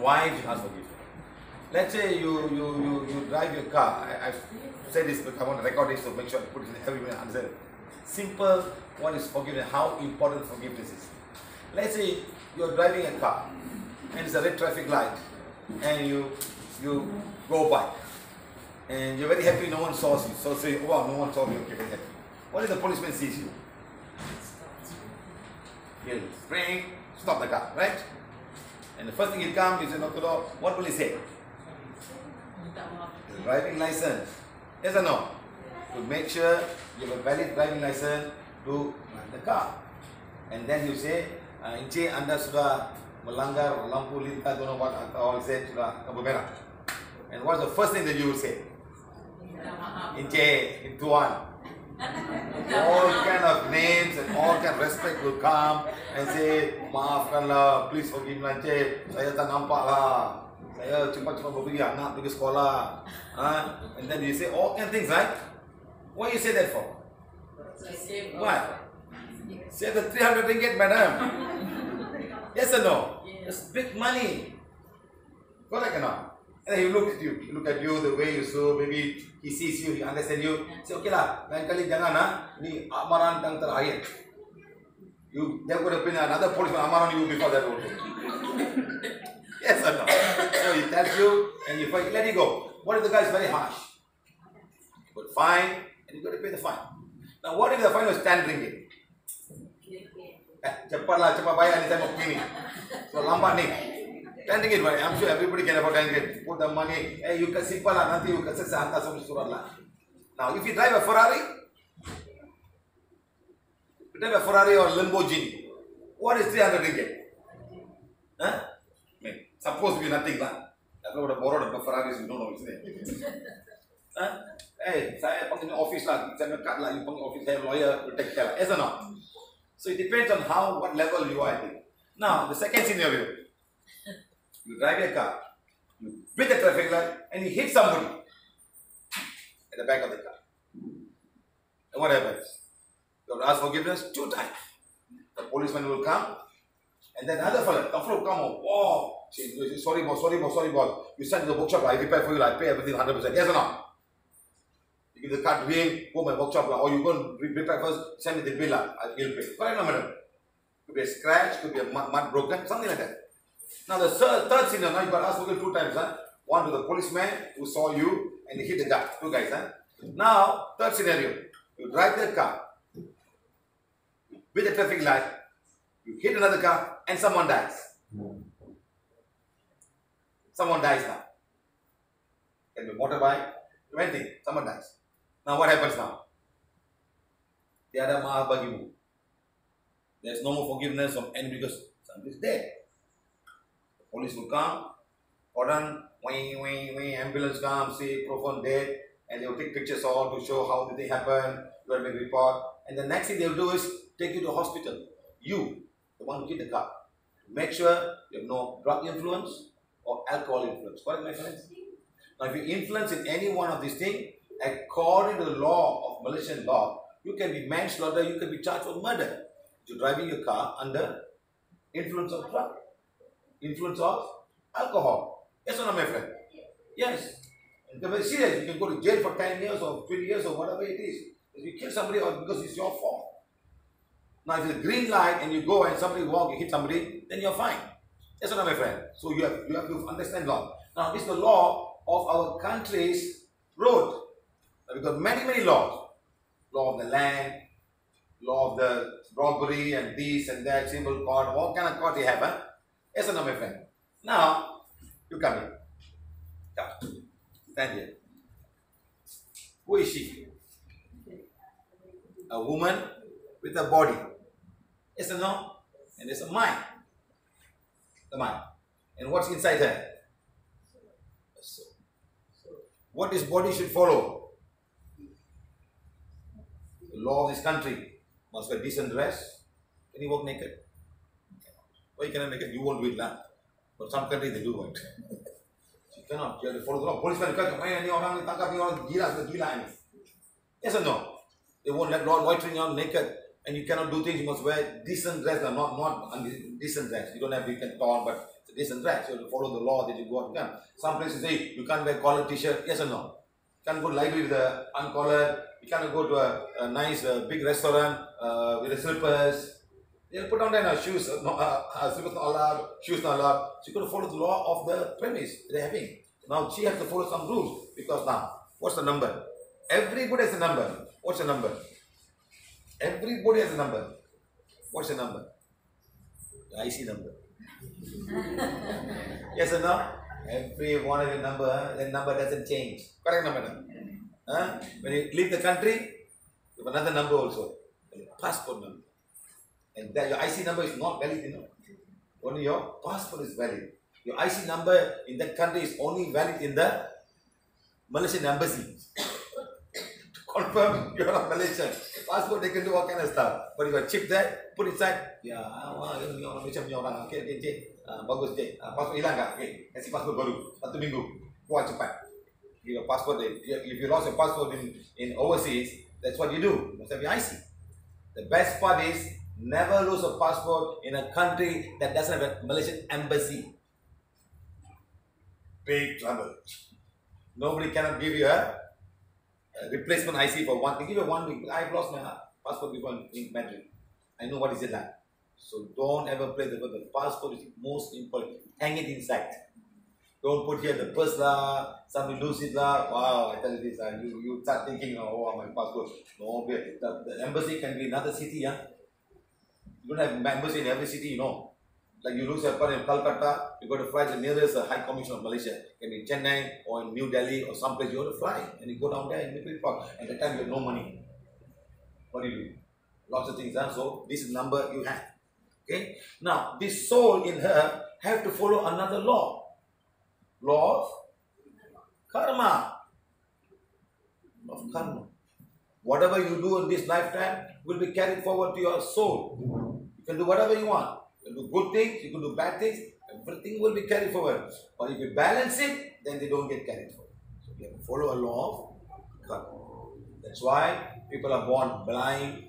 wives, you ask forgiveness. Let's say you drive your car. I've said this, but I want to record this to make sure I put it in everyone understand. Simple, what is forgiveness, how important forgiveness is. Let's say you're driving a car and it's a red traffic light and you go by and you're very happy no one saw you. So say, oh, wow, no one saw me, okay, very happy. What if the policeman sees you? He'll spring, stop the car, right? And the first thing he'll come, he says, knock the door. What will he say? Driving license. Yes or no? To make sure you have a valid driving license to run the car. And then you say, Encik, anda sudah melanggar lampu lintas, don't know what all he said, sudah lampu merah. And what's the first thing that you will say? Encik, Tuan. All kind of names and all kind of respect will come and say, maafkanlah, please forgive me, Encik, saya tak nampak lah. Saya cepat-cepat pergi anak pergi sekolah. And then you say all kind of things, right? What you say that for? What? Save the 300 ringgit, madam. Yes or no? It's big money. Correct or not? And then he look at you, the way you so, maybe he sees you, he understands you. Say, okay lah, lain kali jangan ni amaran yang terakhir. They're going to pin another policeman amaran you before that also. Yes or no? So he tells you and you let it go. What if the guy is very harsh? You got fine and you got to pay the fine. Now what if the fine was 10 ringgit? Cepatlah, cepat bayar ni saya mau begini. So lambat ni. 10 ringgit, right? I'm sure everybody can afford 10 ringgit. Put the money. Hey, you can simple lah. Nanti you can say saya hantar sampai surat lah. Now if you drive a Ferrari, or Lamborghini, what is 300 ringgit? Huh? Supposed to be nothing lah. If I would have borrowed a Ferrari, you don't know what's there. Huh? Hey, saya panggil office lah. Saya nak cut lah. You panggil office, saya lawyer, will take care lah. Yes or no? So it depends on what level you are at. Now, the second scenario. You drive a car, you beat the traffic light, and you hit somebody at the back of the car. And what happens? You have to ask forgiveness 2 times. The policeman will come, and then another fellow will come over. Oh, sorry boss. You send to the workshop, I repair for you, I pay everything 100%. Yes or no? You give the car to him, go my workshop, or you go and repair first, send me the bill, I'll pay. Correct or madam? Could be a scratch, could be a mud broken, something like that. Now the third scenario, now you got to ask forgiveness 2 times. One to the policeman who saw you and he hit the guy. 2 guys. Now, third scenario, you drive that car with a traffic light, you hit another car and someone dies. Someone dies now. Can be motorbike, anything, someone dies. Now what happens now? Tiada maaf bagimu. There's no more forgiveness from anybody because somebody is dead. Police will come, orang, ambulance comes, see, profound dead, and they will take pictures all to show how the thing happened, you will make a report, and the next thing they will do is take you to hospital. You, the one who hit the car. Make sure you have no drug influence or alcohol influence. Correct, my friends? Now, if you influence in any one of these things, according to the law of Malaysian law, you can be manslaughter, you can be charged for murder. You're driving your car under influence of drug. Influence of alcohol. Yes or no, my friend? Yes. And they're very serious. You can go to jail for 10 years or 20 years or whatever it is. If you kill somebody or because it's your fault. Now, if it's a green light and you go and somebody walk, you hit somebody, then you're fine. Yes or no, my friend? So you have to understand law. Now, this is the law of our country's road. We've got many laws. Law of the land, law of the robbery and this and that, civil court, all kind of court you have, Yes or no, my friend? Now, you come here. Come. Stand here. Who is she? A woman with a body. Yes or no? And there's a mind. The mind. And what's inside her? The soul. What this body should follow? The law of this country. Must wear decent dress. Can you walk naked? Why you cannot make it? You won't do it now. But some countries they do it. You cannot. You have to follow the law. Policeman come, ni orang ni tangkap ni orang gila ni. Yes or no? They won't let loitering on naked, and you cannot do things. You must wear decent dress, not decent dress. You don't have you can torn, but This and right. So you follow the law that you go out and come. Some places say you can't wear collared t-shirt. Yes or no? You can't go to library with a uncollared. You can't go to a nice big restaurant with the slippers. They put on their shoes. Slippers not allowed. Shoes not allowed. So you got to follow the law of the premise they're having. Now she has to follow some rules because now what's the number? Everybody has a number. What's the number? Everybody has a number. What's the number? The IC number. Yes or no? Every one of your number, that number doesn't change. Correct number? Huh? When you leave the country, you have another number also. Your passport number. And that your IC number is not valid, you know. Only your passport is valid. Your IC number in that country is only valid in the Malaysian embassy. To confirm you are a Malaysian. Passport, they can do all kind of stuff. But if you chip that, put inside, ya, ni orang Malaysia punya orang. Okay, bagus cik. Passport hilang tak? Okay, kasih passport baru. 1 minggu. Keluar cepat. Your passport, if you lost your passport in overseas, that's what you do. You must have your IC. The best part is, never lose a passport in a country that doesn't have a Malaysian embassy. Big trouble. Nobody cannot give you a replacement IC for one. They give you 1 week. I've lost my passport before in Madrid. I know what is it like. So don't ever play the passport is most important. Hang it inside. Don't put here the purse lah. Somebody lose it lah. Wow, I tell you this. You start thinking, oh, my passport. No, the embassy can be another city. You don't have embassy in every city, you know. Like you lose your passport in Calcutta, you got to fly to the nearest High Commission of Malaysia. It can be Chennai or in New Delhi or someplace. You have to fly and you go down there and make it park. At that time you have no money. What do you do? Lots of things. So this is the number you have. Okay. Now this soul in her have to follow another law. Law of karma. Of karma. Whatever you do in this lifetime will be carried forward to your soul. You can do whatever you want. You can do good things, you can do bad things, everything will be carried forward. But if you balance it, then they don't get carried forward. So you have to follow a law of karma. That's why people are born blind,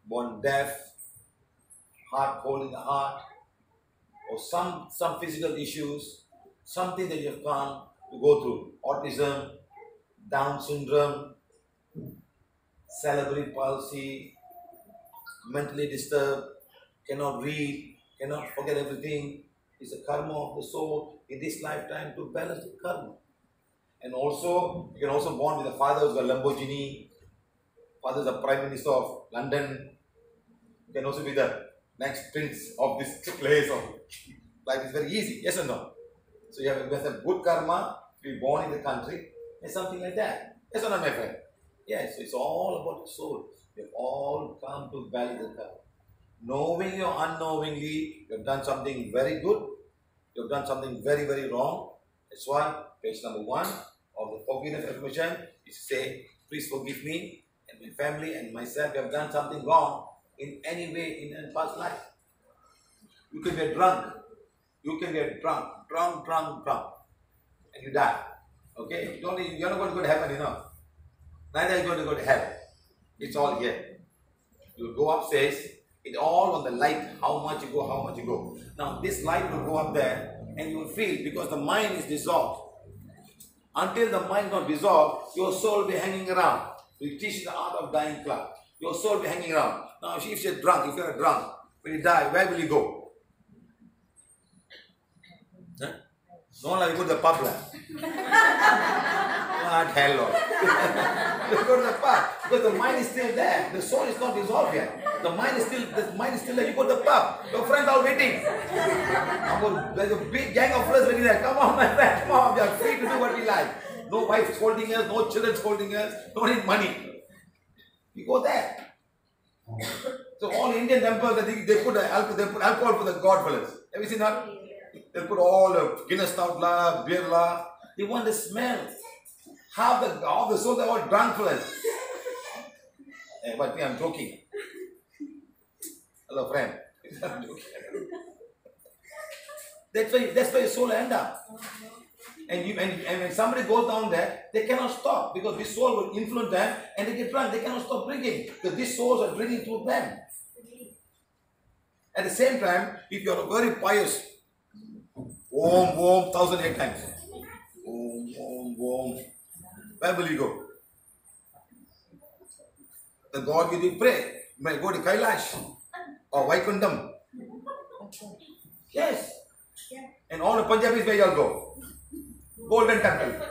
born deaf, heart hole in the heart, or some physical issues, something that you have come to go through. Autism, Down syndrome, cerebral palsy, mentally disturbed, cannot read, cannot forget everything. It's a karma of the soul in this lifetime to balance the karma. And also, you can also born with a father who's a Lamborghini, father is a Prime Minister of London. You can also be the next prince of this place. Life is very easy, yes or no? So you have good karma, to be born in the country, and something like that. Yes or no, my friend? Yes, it's all about the soul. We have all come to balance the karma. Knowingly or unknowingly, you have done something very good, you have done something very, very wrong. That's why page number 1 of the forgiveness affirmation is to say, please forgive me and my family and myself. We have done something wrong in any way in a past life. You can get drunk. You can get drunk, and you die. Okay? You're not going to go to heaven, you know. Neither are you going to go to hell. It's all here. You go upstairs. It's all on the light, how much you go. Now, this light will go up there and you will feel, because the mind is dissolved. Until the mind is not dissolved, your soul will be hanging around. We teach the art of dying club. Your soul will be hanging around. Now, if you're drunk, if you're drunk, when you die, where will you go? Huh? No, like you go to the pub. Not hell, Lord. You go to the pub because the mind is still there. The soul is not dissolved yet. The mind is still there. You go to the pub. Your friends are waiting. There's a big gang of friends waiting there. Come on, my friend. Come on. We are free to do what we like. No wife scolding us. No children scolding us. No need money. You go there. So all Indian temples, they put alcohol for the god fellas. Have you seen that? They put all the Guinness stout la, beer la. They want the smell. Half the souls are all drunk fellas. Hey, but I'm joking. Hello, friend. I'm joking. That's where your soul end up. And when somebody goes down there, they cannot stop because this soul will influence them and they get drunk. They cannot stop drinking because these souls are drinking through them. At the same time, if you are very pious, Om, Om, 1,008 times. Om, Om, Om. Where will you go? The God will you pray. You might go to Kailash or Vaikuntham. Yes. And all the Punjabis where you'll go. Golden Temple.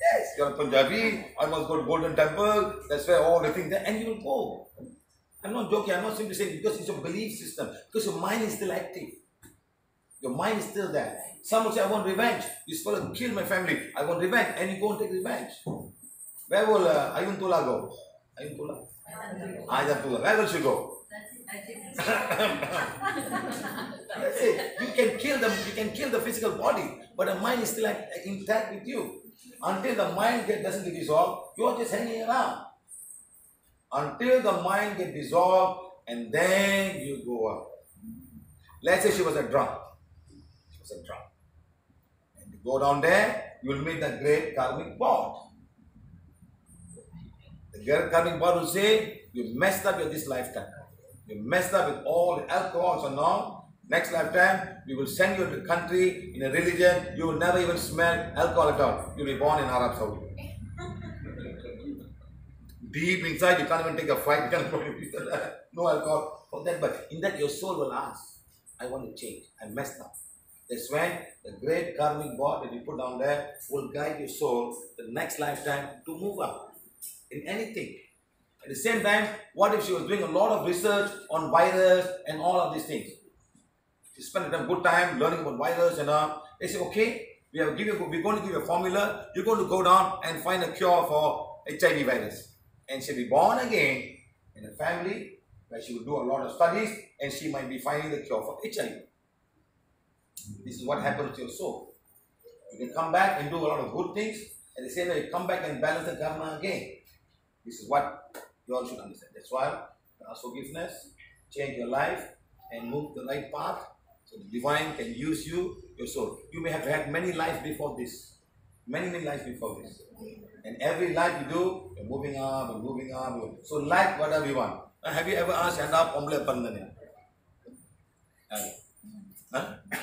Yes, you're a Punjabi. I must go to Golden Temple. That's where all the things there. And you will go. I'm not joking. I'm not simply saying because it's your belief system. Because your mind is still active. Your mind is still there. Some will say, I want revenge. This fellow killed my family. I want revenge. And you go and take revenge. Where will Ayuntula go? Ayuntula? Ayuntula. Where will she go? You can kill them. You can kill the physical body. But the mind is still intact with you. Until the mind doesn't get dissolved, you are just hanging around. Until the mind gets dissolved, and then you go up. Let's say she was a drunk. She was a drunk. And you go down there, you will meet the great karmic board. The great karmic board will say, you messed up with this lifetime. You messed up with all the alcohols and all. Next lifetime, we will send you to a country, in a religion, you will never even smell alcohol at all. You will be born in Arab Saudi. Deep inside, you can't even take a fight, you can't no alcohol. For that, but in that your soul will ask, I want to change, I messed up. That's when the great karmic board that you put down there will guide your soul the next lifetime to move up in anything. At the same time, what if she was doing a lot of research on virus and all of these things? She spent a good time learning about virus and all. They say, okay, we're going to give you a formula. You're going to go down and find a cure for HIV virus. And she'll be born again in a family where she will do a lot of studies and she might be finding the cure for HIV. This is what happens to your soul. You can come back and do a lot of good things. At the same time, you come back and balance the karma again. This is what you all should understand. That's why ask forgiveness, change your life, and move the right path. So the divine can use you, your soul. You may have had many lives before this. Many lives before this. And every life you do, you're moving up and moving up. So like whatever you want. Have you ever asked Anda Omle Pandana?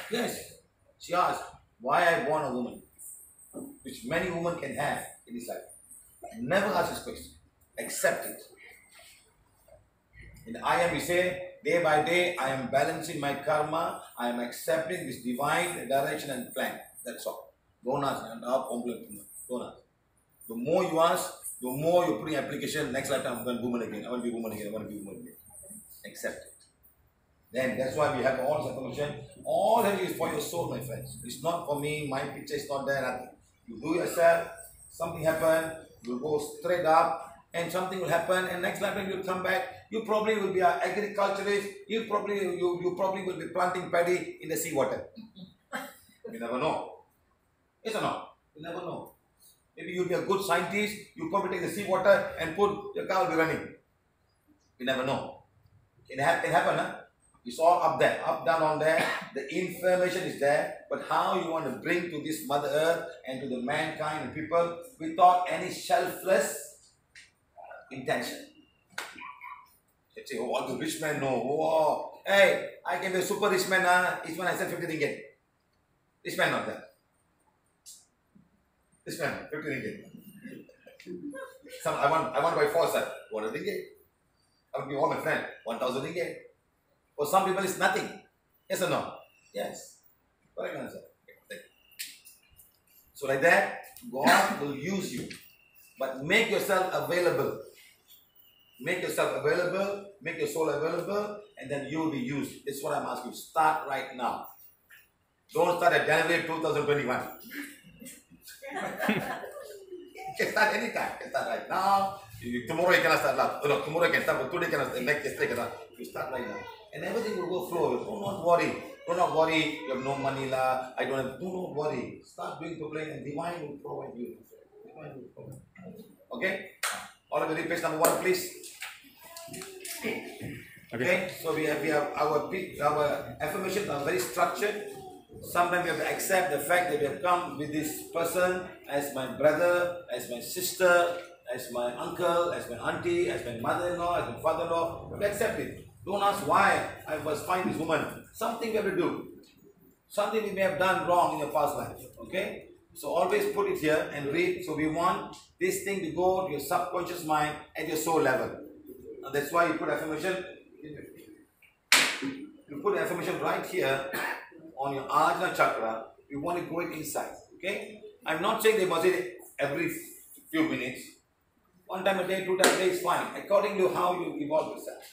Yes. She asked, why I born a woman? Which many women can have in this life. Never ask this question. Accept it. In the I am, we say, day by day, I am balancing my karma. I am accepting this divine direction and plan. That's all. Don't ask. Don't ask. The more you ask, the more you put in application. Next lifetime, I'm going to be woman again. I want to be woman again. I want to be woman again. Accept it. Then that's why we have all this information. All that is for your soul, my friends. It's not for me. My picture is not there. Nothing. You do yourself. Something happen. You go straight up. And something will happen, and next lifetime you'll come back. You probably will be an agriculturist. You probably will be planting paddy in the seawater. You never know. Yes or no? You never know. Maybe you'll be a good scientist. You probably take the seawater and put your car will be running. You never know. It happen, huh? It's all up there, up down on there. The information is there, but how you want to bring to this Mother Earth and to the mankind and people without any selfless intention. Let's say, oh, all the rich men know. Oh, hey, I can be a super rich man. Each one I said 50 ringgit. This man not that. This man, 50 ringgit. I want to buy 4 sir. 100 ringgit. I want to give all my friend 1,000 ringgit. For some people, it's nothing. Yes or no? Yes. Correct answer. So like that, God will use you. But make yourself available. Make yourself available, make your soul available, and then you will be used. That's what I'm asking you. Start right now. Don't start at January 2021. You can start anytime. You can start right now. Tomorrow you cannot start. No, tomorrow you can start, but today you cannot start. Next day you cannot. You start right now. And everything will go flow. Do not worry. Do not worry. You have no money. I don't have. Do not worry. Start doing the plan and divine will provide you. Divine will provide. Okay? All of you read page number 1, please. Okay, so we have our affirmations are very structured. Sometimes we have to accept the fact that we have come with this person as my brother, as my sister, as my uncle, as my auntie, as my mother-in-law, as my father-in-law. We have to accept it. Don't ask why I must find this woman. Something we have to do. something we may have done wrong in your past life. Okay? So always put it here and read. So we want this thing to go to your subconscious mind at your soul level. And that's why you put affirmation. You put affirmation right here on your Ajna chakra. You want to go it inside. Okay? I'm not saying they must say it every few minutes. One time a day, 2 times a day is fine. According to how you evolve yourself.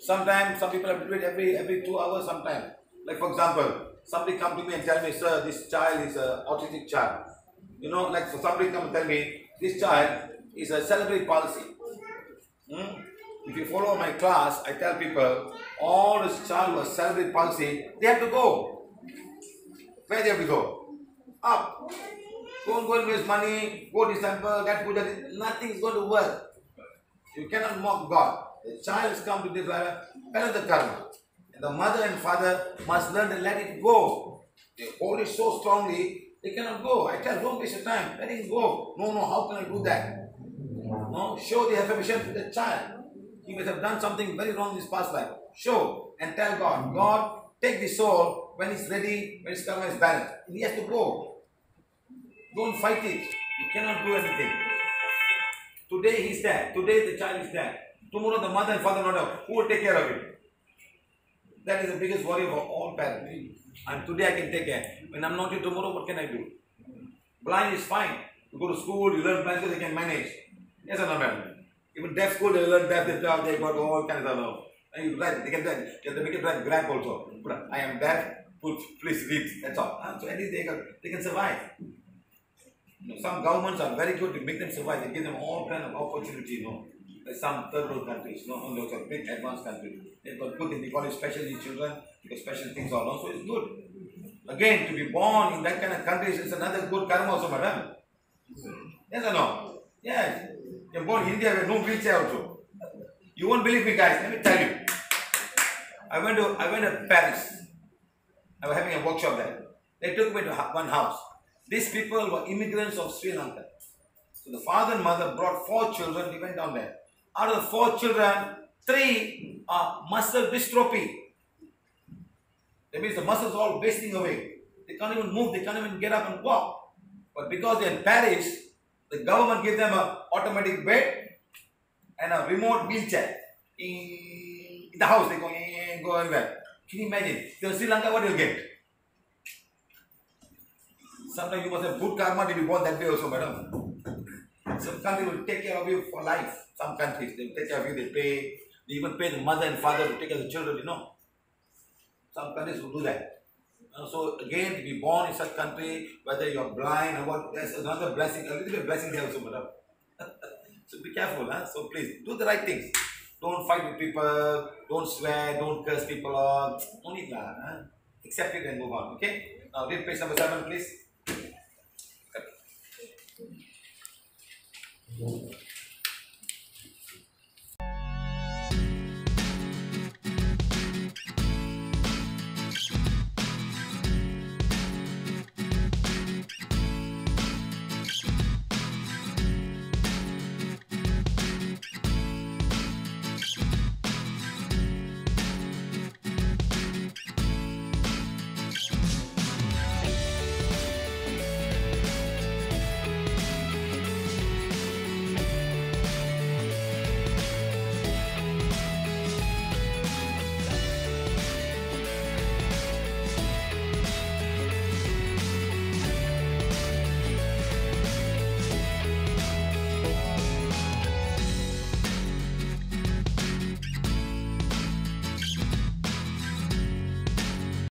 Sometimes some people have to do it every 2 hours sometimes. Like for example, somebody come to me and tell me, sir, this child is an autistic child. You know, like so somebody come and tell me, this child is a cerebral palsy. If you follow my class, I tell people, all this child was cerebral palsy, they have to go. Where they have to go? Up. Don't go and waste money, go to temple, get puja, nothing is going to work. You cannot mock God. The child has come to this life, the karma. And the mother and father must learn to let it go. They hold it so strongly, they cannot go. I tell, don't waste your time, let it go. No, how can I do that? No, show the affirmation to the child. He must have done something very wrong in his past life. Show and tell God, God, take the soul when it's ready, when his karma is balanced. And he has to go. Don't fight it. You cannot do anything. Today he's there. Today the child is there. Tomorrow the mother and father not there. Who will take care of him? That is the biggest worry of all parents. And today I can take care. When I'm not here tomorrow, what can I do? Blind is fine. You go to school, you learn blind, so they can manage. Yes or no, madam? Even deaf school, they learn deaf, they got all kinds of love. And you drive, they can drive. They can drive Grab also. I am deaf, please read. That's all. So at least they can survive. Some governments are very good to make them survive. They give them all kind of opportunity, Like some third world countries, those are big advanced countries. They've got good things. They call it special needs children because special things are also it's good. Again, to be born in that kind of countries is another good karma also, madam. Yes or no? Yes. You're born in India with no wheelchair also. You won't believe me, guys. Let me tell you. I went to Paris. I was having a workshop there. They took me to one house. These people were immigrants of Sri Lanka. So the father and mother brought 4 children. They went down there. Out of the 4 children, 3 are muscle dystrophy. That means the muscles are all wasting away. They can't even move. They can't even get up and walk. But because they're in Paris, the government gave them an automatic bed and a remote wheelchair. In the house, they go everywhere. Can you imagine? In Sri Lanka, what do you get? Sometimes you must have good karma to be born that way also, madam. Some countries will take care of you for life. Some countries, they will take care of you, they even pay the mother and father to take care of the children, Some countries will do that. So again, to be born in such country, whether you are blind or what, there's another blessing, a little bit of blessing there also, madam. So be careful, So please, do the right things. Don't fight with people, don't swear, don't curse people off. No need that, Accept it and move on, okay? Now read page number 7, please.